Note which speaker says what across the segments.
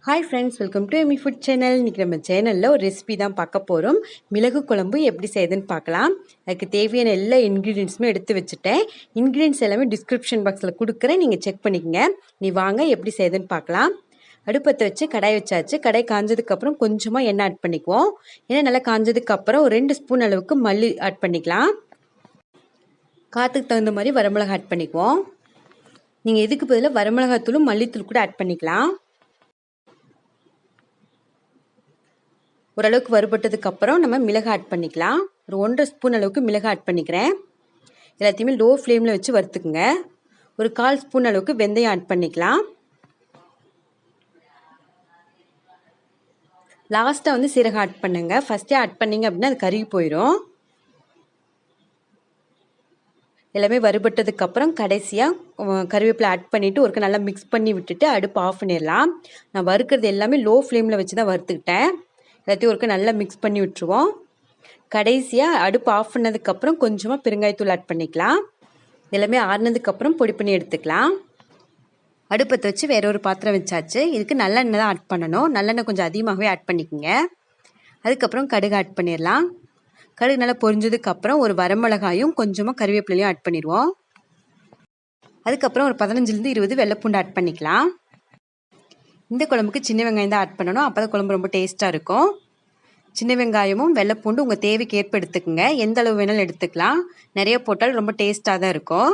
Speaker 1: Hi friends, welcome to Amy food channel. இன்றைக்கி நம்ம சேனலில் ஒரு ரெசிபி தான் பார்க்க போகிறோம். மிளகு குழம்பு எப்படி செய்யுதுன்னு பார்க்கலாம். அதுக்கு தேவையான எல்லா இன்க்ரீடியன்ஸுமே எடுத்து வச்சுட்டேன். இன்க்ரீடியன்ஸ் எல்லாமே டிஸ்கிரிப்ஷன் பாக்ஸில் கொடுக்குறேன், நீங்கள் செக் பண்ணிக்கங்க. நீ வாங்க எப்படி செய்யுதுன்னு பார்க்கலாம். அடுப்பத்தை வச்சு கடாய் வச்சாச்சு. கடாய் காஞ்சதுக்கப்புறம் கொஞ்சமாக எண்ணெய் ஆட் பண்ணிக்குவோம். எண்ணெய் நல்லா காஞ்சதுக்கப்புறம் ஒரு 2 ஸ்பூன் அளவுக்கு மல்லி ஆட் பண்ணிக்கலாம். காற்றுக்கு தகுந்த மாதிரி வரமிளகா ஆட் பண்ணிக்குவோம். நீங்கள் இதுக்கு பதிலாக வரமிளகாத்தூளும் மல்லித்தூள் கூட ஆட் பண்ணிக்கலாம். ஓரளவுக்கு வறுபட்டதுக்கப்புறம் நம்ம மிளகு ஆட் பண்ணிக்கலாம். ஒரு 1.5 ஸ்பூன் அளவுக்கு மிளகு ஆட் பண்ணிக்கிறேன். எல்லாத்தையுமே லோ ஃப்ளேமில் வச்சு வறுத்துக்குங்க. ஒரு 1/4 ஸ்பூன் அளவுக்கு வெந்தயம் ஆட் பண்ணிக்கலாம். லாஸ்ட்டாக வந்து சீரகம் ஆட் பண்ணுங்க. ஃபஸ்ட்டே ஆட் பண்ணிங்க அப்படின்னா அது கருகி போயிடும். எல்லாமே வறுபட்டதுக்கப்புறம் கடைசியாக கருவேப்பிலை ஆட் பண்ணிவிட்டு ஒருக்க நல்லா மிக்ஸ் பண்ணி விட்டுட்டு அடுப்பு ஆஃப் பண்ணிடலாம். நான் வறுக்கிறது எல்லாமே லோ ஃப்ளேமில் வச்சு தான் வறுத்துக்கிட்டேன். எல்லாத்தையும் ஒருக்க நல்லா மிக்ஸ் பண்ணி விட்டுருவோம். கடைசியாக அடுப்பு ஆஃப் பண்ணதுக்கப்புறம் கொஞ்சமாக பெருங்காயத்தூள் ஆட் பண்ணிக்கலாம். எல்லாமே ஆறுனதுக்கப்புறம் பொடி பண்ணி எடுத்துக்கலாம். அடுப்பத்தை வச்சு வேற ஒரு பாத்திரம் வச்சாச்சு. இதுக்கு நல்லெண்ணெய் தான் ஆட் பண்ணணும். நல்லெண்ணெய் கொஞ்சம் அதிகமாகவே ஆட் பண்ணிக்கோங்க. அதுக்கப்புறம் கடுகு ஆட் பண்ணிடலாம். கடுகு நல்லா பொரிஞ்சதுக்கப்புறம் ஒரு வரமிளகாயும் கொஞ்சமாக கருவேப்பிலையும் ஆட் பண்ணிடுவோம். அதுக்கப்புறம் ஒரு 15 20 வெள்ளைப்பூண்டு ஆட் பண்ணிக்கலாம். இந்த குழம்புக்கு சின்ன வெங்காயம் தான் ஆட் பண்ணணும். அப்போ தான் குழம்பு ரொம்ப டேஸ்ட்டாக இருக்கும். சின்ன வெங்காயமும் வெள்ளைப்பூண்டு உங்கள் தேவைக்கு ஏற்ப எடுத்துக்கோங்க. எந்த அளவு வேணாலும் எடுத்துக்கலாம். நிறைய போட்டால் ரொம்ப டேஸ்ட்டாக தான் இருக்கும்.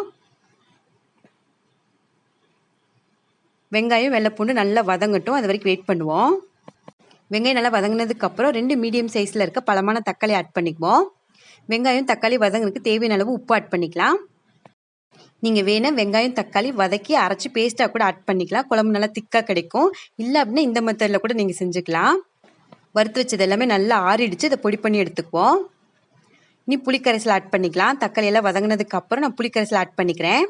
Speaker 1: வெங்காயம் வெள்ளைப்பூண்டு நல்லா வதங்கட்டும், அது வரைக்கும் வெயிட் பண்ணுவோம். வெங்காயம் நல்லா வதங்கினதுக்கப்புறம் 2 மீடியம் சைஸில் இருக்க பழமான தக்காளி ஆட் பண்ணிக்குவோம். வெங்காயம் தக்காளி வதங்குறதுக்கு தேவையான அளவு உப்பு ஆட் பண்ணிக்கலாம். நீங்கள் வேணால் வெங்காயம் தக்காளி வதக்கி அரைச்சி பேஸ்ட்டாக கூட ஆட் பண்ணிக்கலாம். குழம்பு நல்லா திக்காக கிடைக்கும். இல்லை அப்படின்னா இந்த மெத்தடில் கூட நீங்கள் செஞ்சுக்கலாம். வறுத்து வச்சது எல்லாமே நல்லா ஆறிடுச்சு. இதை பொடி பண்ணி எடுத்துக்குவோம். இனி புளிக்கரைசல் ஆட் பண்ணிக்கலாம். தக்காளி எல்லாம் வதங்கினதுக்கப்புறம் நான் புளிக்கரைசல் ஆட் பண்ணிக்கிறேன்.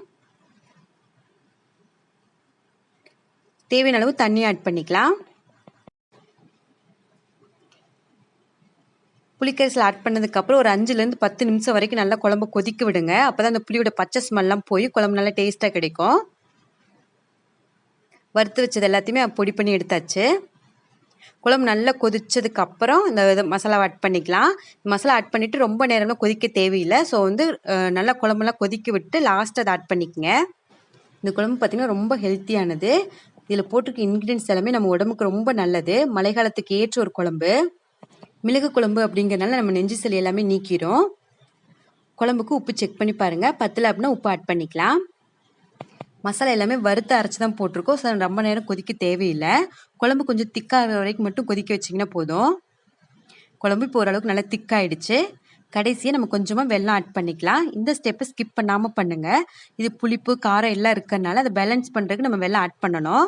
Speaker 1: தேவையான அளவு தண்ணி ஆட் பண்ணிக்கலாம். புளிக்கரைசல் ஆட் பண்ணதுக்கப்புறம் ஒரு 5 to 10 நிமிஷம் வரைக்கும் நல்லா குழம்பு கொதிக்க விடுங்க. அப்போ தான் அந்த புளியோட பச்சை ஸ்மெல்லாம் போய் குழம்பு நல்லா டேஸ்ட்டாக கிடைக்கும். வறுத்து வச்சது எல்லாத்தையுமே பொடி பண்ணி எடுத்தாச்சு. குழம்பு நல்லா கொதிச்சதுக்கப்புறம் இந்த மசாலா ஆட் பண்ணிக்கலாம். மசாலா ஆட் பண்ணிவிட்டு ரொம்ப நேரம்லாம் கொதிக்க தேவையில்லை. ஸோ வந்து நல்லா குழம்புலாம் கொதிக்க விட்டு லாஸ்ட்டு அதை ஆட் பண்ணிக்கோங்க. இந்த குழம்பு பார்த்திங்கன்னா ரொம்ப ஹெல்த்தியானது. இதில் போட்டிருக்க இன்க்ரீடியன்ஸ் எல்லாமே நம்ம உடம்புக்கு ரொம்ப நல்லது. மழை காலத்துக்கு ஏற்ற ஒரு குழம்பு. மிளகு குழம்பு அப்படிங்கிறனால நம்ம நெஞ்சு சளி எல்லாமே நீக்கிடும். குழம்புக்கு உப்பு செக் பண்ணி பாருங்கள். பத்தலை அப்படின்னா உப்பு ஆட் பண்ணிக்கலாம். மசாலா எல்லாமே வறுத்து அரைச்சி தான் போட்டிருக்கோம். ஸோ ரொம்ப நேரம் கொதிக்க தேவையில்லை. குழம்பு கொஞ்சம் திக்காகிற வரைக்கும் மட்டும் கொதிக்க வச்சிங்கன்னா போதும். குழம்பு இப்போ ஓரளவுக்கு நல்லா திக்காயிடுச்சு. கடைசியாக நம்ம கொஞ்சமாக வெல்லம் ஆட் பண்ணிக்கலாம். இந்த ஸ்டெப்பை ஸ்கிப் பண்ணாமல் பண்ணுங்கள். இது புளிப்பு காரம் எல்லாம் இருக்கிறதுனால அதை பேலன்ஸ் பண்ணுறதுக்கு நம்ம வெல்லம் ஆட் பண்ணணும்.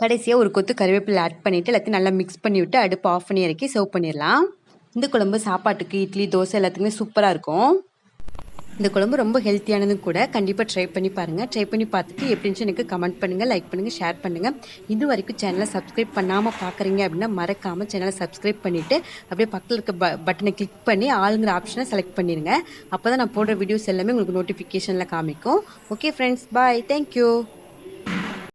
Speaker 1: கடைசியாக ஒரு கொத்து கருவேப்பிலை ஆட் பண்ணிவிட்டு எல்லாத்தையும் நல்லா மிக்ஸ் பண்ணி விட்டு அடுப்பு ஆஃப் பண்ணி இறக்கி சர்வ் பண்ணிடலாம். இந்த குழம்பு சாப்பாட்டுக்கு இட்லி தோசை எல்லாத்துக்குமே சூப்பராக இருக்கும். இந்த குழம்பு ரொம்ப ஹெல்த்தியானதும் கூட. கண்டிப்பாக ட்ரை பண்ணி பாருங்கள். ட்ரை பண்ணி பார்த்துட்டு எப்படின்னு எனக்கு கமெண்ட் பண்ணுங்கள், லைக் பண்ணுங்கள், ஷேர் பண்ணுங்கள். இது வரைக்கும் சேனலை சப்ஸ்கிரைப் பண்ணாமல் பார்க்குறீங்க அப்படின்னா மறக்காமல் சேனலை சப்ஸ்கிரைப் பண்ணிவிட்டு அப்படியே பக்கத்தில் இருக்க பட்டனை கிளிக் பண்ணி ஆளுங்கிற ஆப்ஷனை செலக்ட் பண்ணிடுங்க. அப்போ தான் நான் போடுற வீடியோஸ் எல்லாமே உங்களுக்கு நோட்டிஃபிகேஷனில் காமிக்கும். ஓகே ஃப்ரெண்ட்ஸ், பாய், தேங்க்யூ.